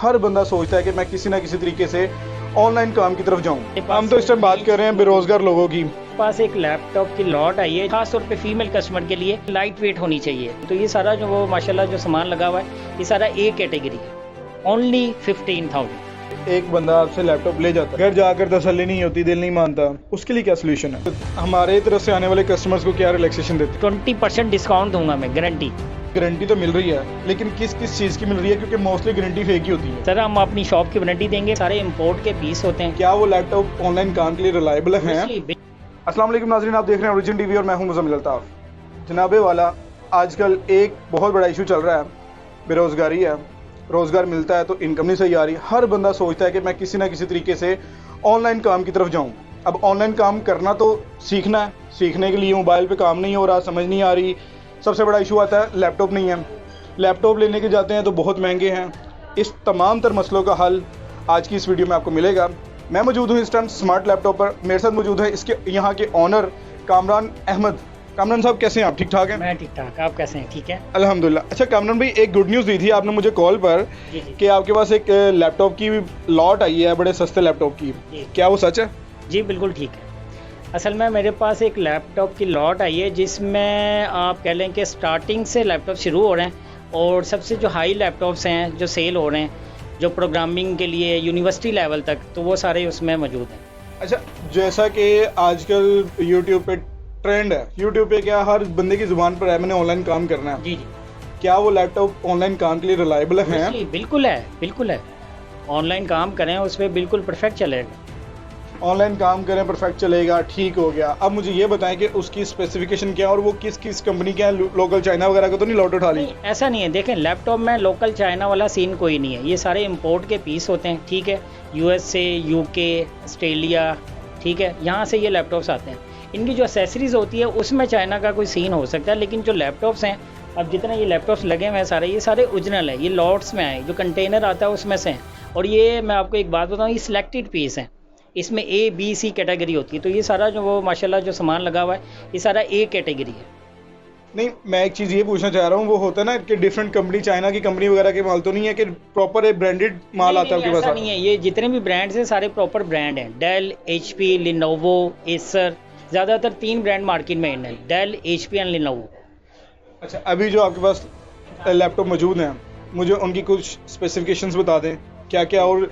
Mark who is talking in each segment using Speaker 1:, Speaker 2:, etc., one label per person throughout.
Speaker 1: हर बंदा सोचता है कि मैं किसी ना किसी तरीके से ऑनलाइन काम की तरफ जाऊं। हम तो इस टाइम बात कर रहे हैं बेरोजगार लोगों की।
Speaker 2: पास एक लैपटॉप की लॉट आई है, खास तौर पे फीमेल कस्टमर के लिए लाइट वेट होनी चाहिए। तो ये सारा जो वो माशाल्लाह जो सामान लगा हुआ है ये सारा ए कैटेगरी है, ओनली 15,000।
Speaker 1: एक बंदा आपसे लैपटॉप ले जाता है, घर जाकर तसल्ली नहीं होती, दिल नहीं मानता, उसके लिए क्या सोल्यूशन है? हमारे तरफ से आने वाले कस्टमर्स को क्या रिलैक्सेशन देते
Speaker 2: 20% डिस्काउंट दूंगा मैं, गारंटी।
Speaker 1: हैं? गारंटी तो मिल रही है, लेकिन किस किस चीज़ की मिल रही है? क्योंकि मोस्टली गारंटी फेक ही होती है।
Speaker 2: सर हम अपनी शॉप की वारंटी देंगे, सारे इंपोर्ट के पीस होते हैं।
Speaker 1: क्या वो लैपटॉप ऑनलाइन काम के लिए रिलायबल है? अस्सलाम वालेकुम नाज़रीन, आप देख रहे हैं ओरिजिन टीवी और मैं हूं मुज़म्मिल अल्ताफ़। जनाबे वाला, आजकल एक बहुत बड़ा इशू चल रहा है, बेरोज़गारी है। रोज़गार मिलता है तो इनकम नहीं सही आ रही। हर बंदा सोचता है कि मैं किसी ना किसी तरीके से ऑनलाइन काम की तरफ जाऊं। अब ऑनलाइन काम करना तो सीखना है, सीखने के लिए मोबाइल पे काम नहीं हो रहा, समझ नहीं आ रही। सबसे बड़ा इशू आता है लैपटॉप नहीं है। लैपटॉप लेने के जाते हैं तो बहुत महंगे हैं। इस तमाम तर मसलों का हल आज की इस वीडियो में आपको मिलेगा। मैं मौजूद हूँ इस टाइम स्मार्ट लैपटॉप पर। मेरे साथ मौजूद है इसके यहाँ के ऑनर कामरान अहमद। कामरान साहब कैसे हैं आप? ठीक ठाक हैं?
Speaker 2: मैं ठीक ठाक, आप कैसे हैं? ठीक है
Speaker 1: अल्हम्दुलिल्लाह। अच्छा कामरान भाई, एक गुड न्यूज़ दी थी आपने मुझे कॉल पर कि आपके पास एक लैपटॉप की लॉट आई है, बड़े सस्ते लैपटॉप की। क्या वो सच है?
Speaker 2: जी बिल्कुल ठीक है। असल में मेरे पास एक लैपटॉप की लॉट आई है जिसमें आप कह लें कि स्टार्टिंग से लैपटॉप शुरू हो रहे हैं और सबसे जो हाई लैपटॉप्स हैं जो सेल हो रहे हैं, जो प्रोग्रामिंग के लिए यूनिवर्सिटी लेवल तक, तो वो सारे उसमें मौजूद हैं।
Speaker 1: अच्छा, जैसा कि आजकल यूट्यूब पे ट्रेंड है, यूट्यूब पे क्या हर बंदे की ज़ुबान पर है मैंने ऑनलाइन काम करना है।
Speaker 2: जी जी
Speaker 1: क्या वो लैपटॉप ऑनलाइन काम के लिए रिलायबल है?
Speaker 2: बिल्कुल है, बिल्कुल है। ऑनलाइन काम करें उस पर बिल्कुल परफेक्ट चलेगा।
Speaker 1: ऑनलाइन काम करें परफेक्ट चलेगा, ठीक हो गया। अब मुझे ये बताएं कि उसकी स्पेसिफिकेशन क्या है और वो किस किस कंपनी का है? लोकल चाइना वगैरह का तो नहीं लॉट उठा ली?
Speaker 2: नहीं, ऐसा नहीं है। देखें, लैपटॉप में लोकल चाइना वाला सीन कोई नहीं है, ये सारे इंपोर्ट के पीस होते हैं। ठीक है, यूएस से, यूके, ऑस्ट्रेलिया, ठीक है, यहाँ से ये लैपटॉप्स आते हैं। इनकी जो एसेसरीज़ होती है उसमें चाइना का कोई सीन हो सकता है, लेकिन जो लैपटॉप्स हैं, अब जितने ये लैपटॉप्स लगे हुए हैं सारे, ये सारे ओरिजिनल है। ये लॉट्स में आए, जो कंटेनर आता है उसमें से हैं। और ये मैं आपको एक बात बताऊँ, ये सिलेक्टेड पीस हैं, इसमें ए बी सी कैटेगरी होती है। तो ये सारा जो वो माशाल्लाह जो सामान लगा हुआ है ये सारा ए कैटेगरी है।
Speaker 1: नहीं, मैं एक चीज़ ये पूछना चाह रहा हूँ, वो होता है ना कि डिफरेंट कंपनी, चाइना की कंपनी वगैरह के माल तो नहीं है कि प्रॉपर एक ब्रांडेड माल आता है आपके पास?
Speaker 2: ऐसा नहीं है, ये जितने भी ब्रांड्स हैं सारे प्रॉपर ब्रांड हैं। डेल, HP, लिनोवो, एसर, ज़्यादातर 3 ब्रांड मार्केट में हैं, डेल, HP एंड लिनोवो।
Speaker 1: अच्छा, अभी जो आपके पास लैपटॉप मौजूद हैं, मुझे उनकी कुछ स्पेसिफिकेशंस बता दें क्या क्या, और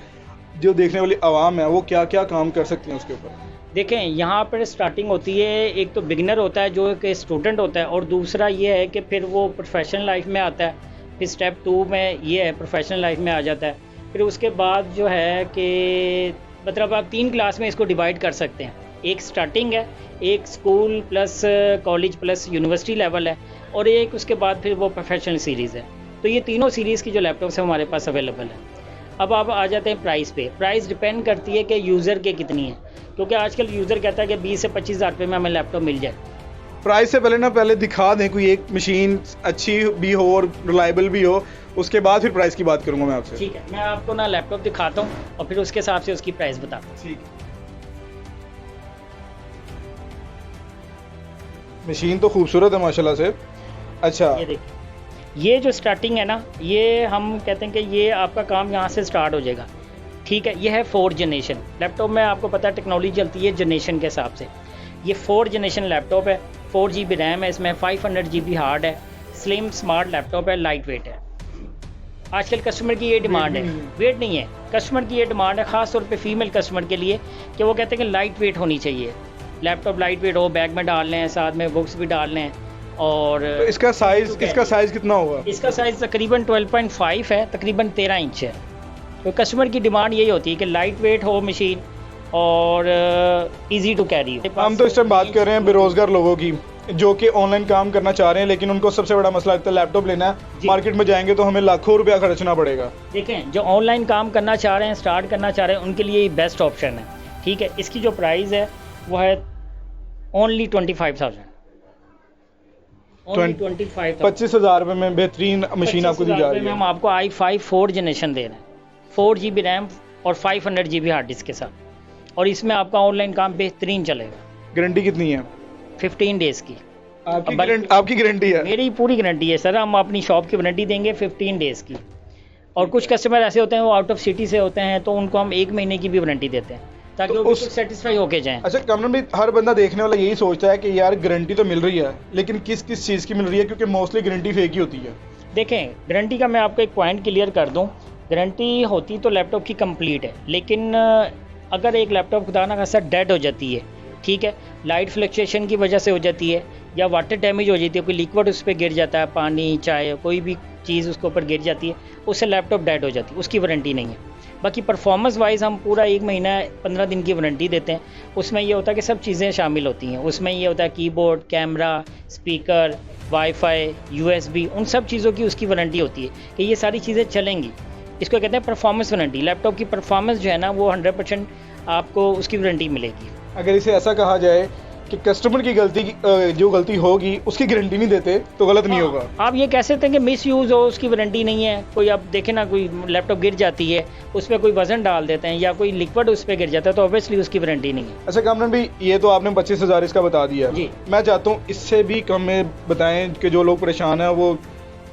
Speaker 1: जो देखने वाली आवाम है वो क्या क्या काम कर सकती हैं उसके ऊपर?
Speaker 2: देखें, यहाँ पर स्टार्टिंग होती है, एक तो बिगिनर होता है जो एक स्टूडेंट होता है, और दूसरा ये है कि फिर वो प्रोफेशनल लाइफ में आता है। फिर स्टेप 2 में ये है प्रोफेशनल लाइफ में आ जाता है। फिर उसके बाद जो है कि मतलब आप 3 क्लास में इसको डिवाइड कर सकते हैं। एक स्टार्टिंग है, एक school plus college plus university level है, और एक उसके बाद फिर वो प्रोफेशनल सीरीज़ है। तो ये तीनों सीरीज़ की जो लैपटॉप्स है हमारे पास अवेलेबल है। अब आप आ जाते हैं प्राइस पे। प्राइस डिपेंड करती है कि यूज़र के कितनी है, क्योंकि आजकल यूज़र कहता है कि 20 से 25 हज़ार रुपये में हमें लैपटॉप मिल जाए।
Speaker 1: प्राइस से पहले दिखा दें कोई एक मशीन अच्छी भी हो और रिलायबल भी हो, उसके बाद फिर प्राइस की बात करूंगा मैं आपसे।
Speaker 2: ठीक है, मैं आपको ना लैपटॉप दिखाता हूँ और फिर उसके हिसाब से उसकी प्राइस बताता हूँ।
Speaker 1: ठीक। मशीन तो खूबसूरत है माशाल्लाह से। अच्छा,
Speaker 2: ये देखिए, ये जो स्टार्टिंग है ना, ये हम कहते हैं कि ये आपका काम यहाँ से स्टार्ट हो जाएगा। ठीक है, ये है 4th जनरेशन लैपटॉप में। आपको पता है टेक्नोलॉजी चलती है जनरेशन के हिसाब से। ये 4th जनरेशन लैपटॉप है, 4 GB रैम है इसमें, 500 GB हार्ड है, स्लिम स्मार्ट लैपटॉप है, लाइट वेट है। आजकल कस्टमर की ये डिमांड है, वेट नहीं है, कस्टमर की ये डिमांड है, ख़ास तौर पे फीमेल कस्टमर के लिए, कि वो कहते हैं कि लाइट वेट होनी चाहिए, लैपटॉप लाइट वेट हो, बैग में डाल लें, साथ में बुक्स भी डाल लें। और
Speaker 1: तो इसका साइज़ कितना होगा?
Speaker 2: इसका साइज़ तकरीबन 12.5 है, तकरीबन 13 इंच है। तो कस्टमर की डिमांड यही होती है कि लाइट वेट हो मशीन और इजी टू कैरी हो।
Speaker 1: हम तो इस टाइम बात कर रहे हैं बेरोजगार लोगों की, जो कि ऑनलाइन काम करना चाह रहे हैं, लेकिन उनको सबसे बड़ा मसला लगता है लैपटॉप लेना है। मार्केट में जाएंगे तो हमें लाखों रुपया खर्चना पड़ेगा।
Speaker 2: देखें, जो ऑनलाइन काम करना चाह रहे हैं, स्टार्ट करना चाह रहे हैं, उनके लिए बेस्ट ऑप्शन है। ठीक है, इसकी जो प्राइस है वो है ओनली 25,000।
Speaker 1: 25 हज़ार रुपये में बेहतरीन मशीन आपको दी जा रही है।
Speaker 2: हम आपको i5 4th जनरेशन दे रहे हैं, 4 GB रैम और 500 GB हार्ड डिस्क के साथ, और इसमें आपका ऑनलाइन काम बेहतरीन चलेगा।
Speaker 1: गारंटी कितनी है?
Speaker 2: 15 डेज़ की।
Speaker 1: आपकी गारंटी है?
Speaker 2: मेरी पूरी गारंटी है सर, हम अपनी शॉप की वारंटी देंगे 15 डेज़ की। और कुछ कस्टमर ऐसे होते हैं वो आउट ऑफ सिटी से होते हैं, तो उनको हम 1 महीने की भी वारंटी देते हैं ताकि
Speaker 1: तो
Speaker 2: वो बिल्कुल सेटिस्फाई होके जाएं।
Speaker 1: अच्छा कामरान भाई, हर बंदा देखने वाला यही सोचता है कि यार गारंटी तो मिल रही है, लेकिन किस किस चीज़ की मिल रही है, क्योंकि मोस्टली गारंटी फेक ही होती है।
Speaker 2: देखें, गारंटी का मैं आपको एक पॉइंट क्लियर कर दूं, गारंटी होती तो लैपटॉप की कंप्लीट है, लेकिन अगर एक लैपटॉप खुदा ना खासा डेड हो जाती है, ठीक है, लाइट फ्लक्चुएशन की वजह से हो जाती है, या वाटर डैमेज हो जाती है, कोई लिक्विड उस पर गिर जाता है, पानी चाय कोई भी चीज़ उसके ऊपर गिर जाती है, उससे लैपटॉप डेड हो जाती है, उसकी वारंटी नहीं है। बाकी परफॉर्मेंस वाइज हम पूरा 1 महीना 15 दिन की वारंटी देते हैं। उसमें ये होता है कि सब चीज़ें शामिल होती हैं। उसमें ये होता है keyboard, camera, speaker, wifi, USB, उन सब चीज़ों की उसकी वारंटी होती है कि ये सारी चीज़ें चलेंगी। इसको कहते हैं परफॉर्मेंस वारंटी। लैपटॉप की परफॉर्मेंस जो है ना वो 100% आपको उसकी वारंटी मिलेगी।
Speaker 1: अगर इसे ऐसा कहा जाए कि कस्टमर की गलती जो गलती होगी उसकी गारंटी नहीं देते तो गलत नहीं होगा।
Speaker 2: आप ये कह सकते हैं कि मिस यूज़ हो, उसकी वारंटी नहीं है। कोई आप देखें ना, कोई लैपटॉप गिर जाती है, उस पर कोई वजन डाल देते हैं या कोई लिक्विड उस पर गिर जाता है, तो ऑब्वियसली उसकी वारंटी नहीं है।
Speaker 1: अच्छा कामरान भाई, ये तो आपने 25,000 इसका बता दिया
Speaker 2: जी।
Speaker 1: मैं चाहता हूँ इससे भी कम में बताएं कि जो लोग परेशान हैं वो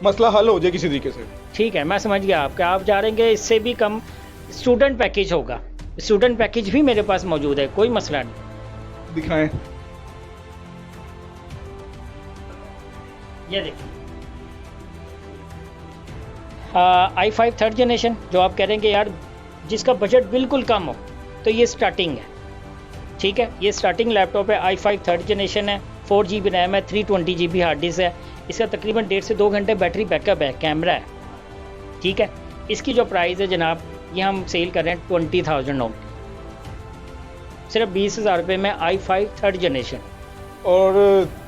Speaker 1: मसला हल हो जाए किसी तरीके से।
Speaker 2: ठीक है, मैं समझ गया आपका। आप जा रहे हैं कि इससे भी कम स्टूडेंट पैकेज होगा। स्टूडेंट पैकेज भी मेरे पास मौजूद है, कोई मसला नहीं।
Speaker 1: दिखाएं।
Speaker 2: ये देखिए i5 3rd जनरेशन, जो आप कह रहे हैं कि यार जिसका बजट बिल्कुल कम हो, तो ये स्टार्टिंग है। ठीक है, ये स्टार्टिंग लैपटॉप है, i5 3rd जनरेशन है, 4 GB रैम है, 320 GB हार्ड डिस्क है। इसका तकरीबन 1.5 से 2 घंटे बैटरी बैकअप है, कैमरा है। ठीक है, इसकी जो प्राइस है जनाब, ये हम सेल कर रहे हैं 20,000 ओनली, सिर्फ 20,000 रुपये में i5 3rd जनरेशन।
Speaker 1: और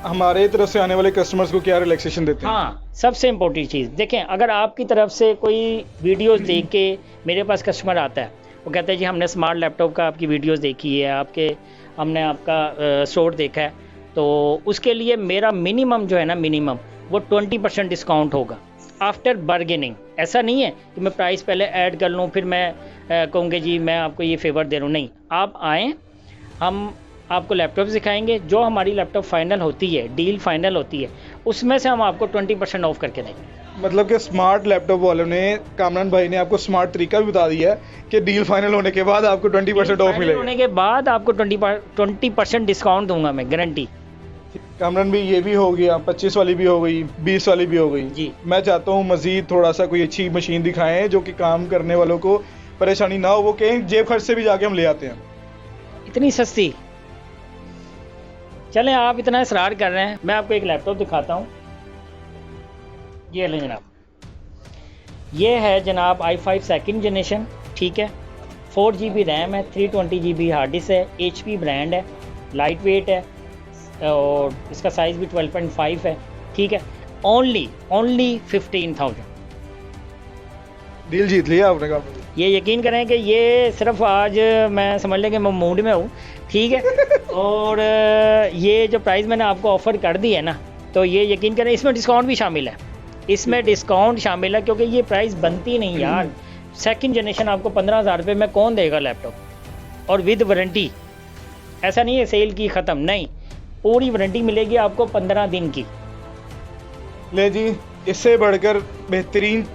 Speaker 1: हमारे तरफ से आने वाले कस्टमर्स को क्या रिलैक्सेशन देते हैं?
Speaker 2: हाँ, सबसे इम्पोर्टेंट चीज़ देखें, अगर आपकी तरफ से कोई वीडियोस देख के मेरे पास कस्टमर आता है, वो कहता है जी हमने स्मार्ट लैपटॉप का आपकी वीडियोस देखी है, हमने आपका स्टोर देखा है, तो उसके लिए मेरा मिनिमम जो है ना, मिनिमम वो 20% डिस्काउंट होगा आफ्टर बार्गेनिंग। ऐसा नहीं है कि मैं प्राइस पहले ऐड कर लूँ फिर मैं कहूँगी जी मैं आपको ये फेवर दे रहा हूँ। नहीं, आप आएँ, हम आपको लैपटॉप दिखाएंगे, जो हमारी लैपटॉप फाइनल होती है, डील फाइनल होती है, उसमें से हम आपको 20% ऑफ करके देंगे।
Speaker 1: मतलब कि स्मार्ट लैपटॉप वालों ने, कामरान भाई ने आपको स्मार्ट तरीका भी बता दिया है कि डील फाइनल होने के बाद आपको 20% ऑफ मिलेगा।
Speaker 2: होने के बाद आपको 20% डिस्काउंट दूंगा मैं, गारंटी।
Speaker 1: कामरान भाई, ये भी हो गया, 25 वाली भी हो गई, 20 वाली भी हो गई
Speaker 2: जी।
Speaker 1: मैं चाहता हूँ मजीद थोड़ा सा कोई अच्छी मशीन दिखाएं जो कि काम करने वालों को परेशानी ना हो, वो कहें जेब खर्च से भी जाके हम ले आते हैं।
Speaker 2: इतनी सस्ती? चलें, आप इतना इसरार कर रहे हैं, मैं आपको एक लैपटॉप दिखाता हूँ। ये लें जनाब, ये है जनाब i5 2nd जनरेशन। ठीक है, 4 GB रैम है, 320 GB हार्ड डिस्क है, HP ब्रांड है, लाइट वेट है और इसका साइज़ भी 12.5 है। ठीक है, ओनली 15,000।
Speaker 1: डील जीत लिया आपने। काम
Speaker 2: ये यकीन करें कि ये सिर्फ आज मैं समझ लें कि मैं मूड में हूँ। ठीक है और ये जो प्राइस मैंने आपको ऑफ़र कर दी है ना, तो ये यकीन करें इसमें डिस्काउंट भी शामिल है, इसमें डिस्काउंट शामिल है, क्योंकि ये प्राइस बनती नहीं यार। 2nd जनरेशन आपको 15,000 रुपये में कौन देगा लैपटॉप, और विद वारंटी। ऐसा नहीं है सेल की ख़त्म, नहीं, पूरी वारंटी मिलेगी आपको 15 दिन की।
Speaker 1: ले जी, इससे बढ़कर बेहतरीन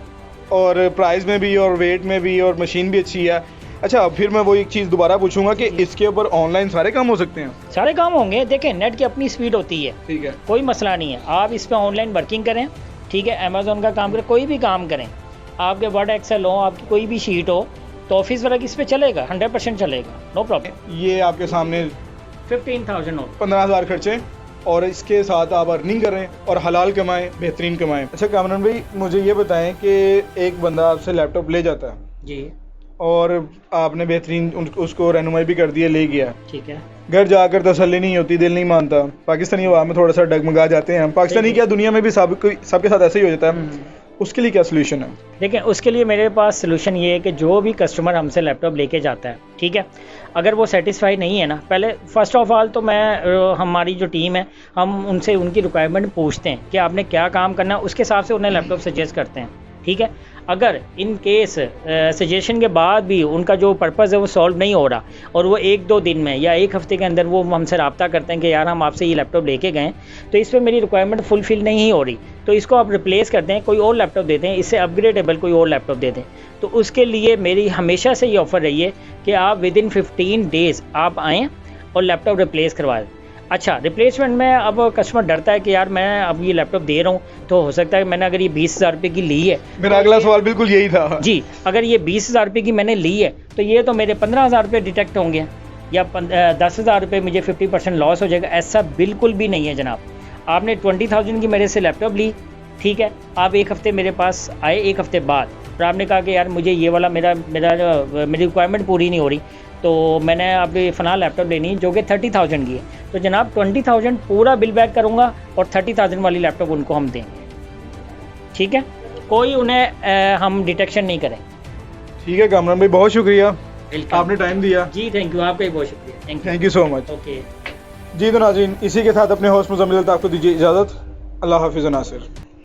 Speaker 1: और प्राइस में भी और वेट में भी और मशीन भी अच्छी है। अच्छा, फिर मैं वो एक चीज़ दोबारा पूछूंगा कि इसके ऊपर ऑनलाइन सारे काम हो सकते हैं?
Speaker 2: सारे काम होंगे। देखें, नेट की अपनी स्पीड होती है,
Speaker 1: ठीक है,
Speaker 2: कोई मसला नहीं है। आप इस पर ऑनलाइन वर्किंग करें, ठीक है, अमेज़ॉन का काम करें, कोई भी काम करें, आपके वर्ड एक्सेल हो, आपकी कोई भी शीट हो, तो ऑफिस वर्क इस पर चलेगा, 100% चलेगा, नो प्रॉब्लम।
Speaker 1: ये आपके सामने
Speaker 2: 15,000 हो,
Speaker 1: 15,000 खर्चे और इसके साथ आप अर्निंग करें और हलाल कमाएं, बेहतरीन कमाएं। अच्छा कामरान भाई, मुझे ये बताएं कि एक बंदा आपसे लैपटॉप ले जाता है
Speaker 2: जी,
Speaker 1: और आपने बेहतरीन उसको रहनुमाई भी कर दिया, ले गया,
Speaker 2: ठीक है,
Speaker 1: घर जाकर तसल्ली नहीं होती, दिल नहीं मानता, पाकिस्तानी अवाम में थोड़ा सा डगमगा जाते हैं, पाकिस्तानी क्या दुनिया में भी सबके साथ ऐसे ही हो जाता है, उसके लिए क्या सोल्यूशन है?
Speaker 2: देखिए, उसके लिए मेरे पास सोल्यूशन ये है कि जो भी कस्टमर हमसे लैपटॉप लेके जाता है, ठीक है, अगर वो सेटिस्फाई नहीं है ना, पहले फर्स्ट ऑफ ऑल तो हमारी जो टीम है, हम उनसे उनकी रिक्वायरमेंट पूछते हैं कि आपने क्या काम करना है, उसके हिसाब से उन्हें लैपटॉप सजेस्ट करते हैं। ठीक है। अगर इन केस सजेशन के बाद भी उनका जो पर्पज़ है वो सॉल्व नहीं हो रहा और वो 1-2 दिन में या 1 हफ़्ते के अंदर वो हमसे रब्ता करते हैं कि यार हम आपसे ये लैपटॉप लेके गए, तो इस पर मेरी रिक्वायरमेंट फुलफ़िल नहीं हो रही, तो इसको आप रिप्लेस कर दें, कोई और लैपटॉप देते हैं, इससे अपग्रेडेबल कोई और लैपटॉप दे दें। तो उसके लिए मेरी हमेशा से ये ऑफ़र रही है कि आप विदिन 15 डेज़ आप आएँ और लैपटॉप रिप्लेस करवा दें। अच्छा, रिप्लेसमेंट में अब कस्टमर डरता है कि यार मैं अब ये लैपटॉप दे रहा हूँ, तो हो सकता है मैंने अगर ये 20,000 रुपये की ली है,
Speaker 1: मेरा अगला सवाल बिल्कुल यही था
Speaker 2: जी, अगर ये 20,000 रुपये की मैंने ली है तो ये तो मेरे 15,000 रुपये डिटेक्ट होंगे या 10,000 रुपये मुझे 50% लॉस हो जाएगा। ऐसा बिल्कुल भी नहीं है जनाब। आपने 20,000 की मेरे से लैपटॉप ली, ठीक है, आप 1 हफ़्ते मेरे पास आए, 1 हफ़्ते बाद और आपने कहा कि यार मुझे ये वाला मेरी रिक्वायरमेंट पूरी नहीं हो रही, तो मैंने अभी फ़ना लैपटॉप लेनी है जो कि 30,000 की है, तो जनाब 20,000 पूरा बिल बैक करूँगा और 30,000 वाली लैपटॉप उनको हम देंगे, ठीक है। कोई उन्हें हम डिटेक्शन नहीं करें।
Speaker 1: ठीक है कामरान भाई, बहुत शुक्रिया, आपने टाइम दिया।
Speaker 2: जी थैंक यू, आपका भी बहुत शुक्रिया।
Speaker 1: Thank you so much.
Speaker 2: Okay
Speaker 1: जी तो नाज़रीन, इसी के साथ अपने होस्ट मुज़म्मिल अल्ताफ़ को दीजिए इजाज़त। अल्लाह हाफ़िज़ नासिर।